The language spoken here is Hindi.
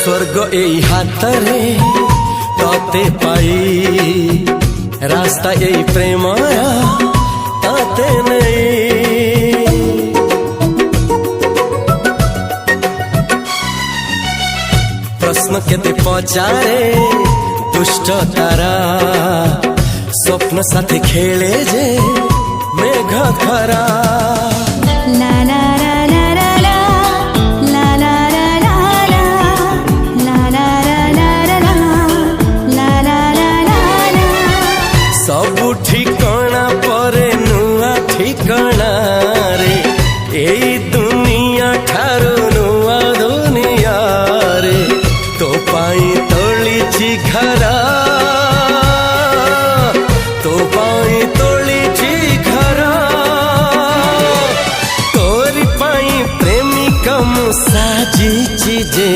स्वर्ग एई हातरे तते पाई रास्ता एई प्रेमया ताते नहीं। प्रश्न केते पचारे दुष्ट तारा स्वप्न साथी खेले जे मेघ खरा। ला ला ला ला ला ला ला ला ला ला ला ला ला ला ला। सबु ठिकाना परे नुआ ठिकाना रे एई दुनिया ठारू नुआ दुनिया रे। तो पाई तोलिछि घरा तो पाई तोलिछि घरा तोरी पाई प्रेमिका मु साजिछि जे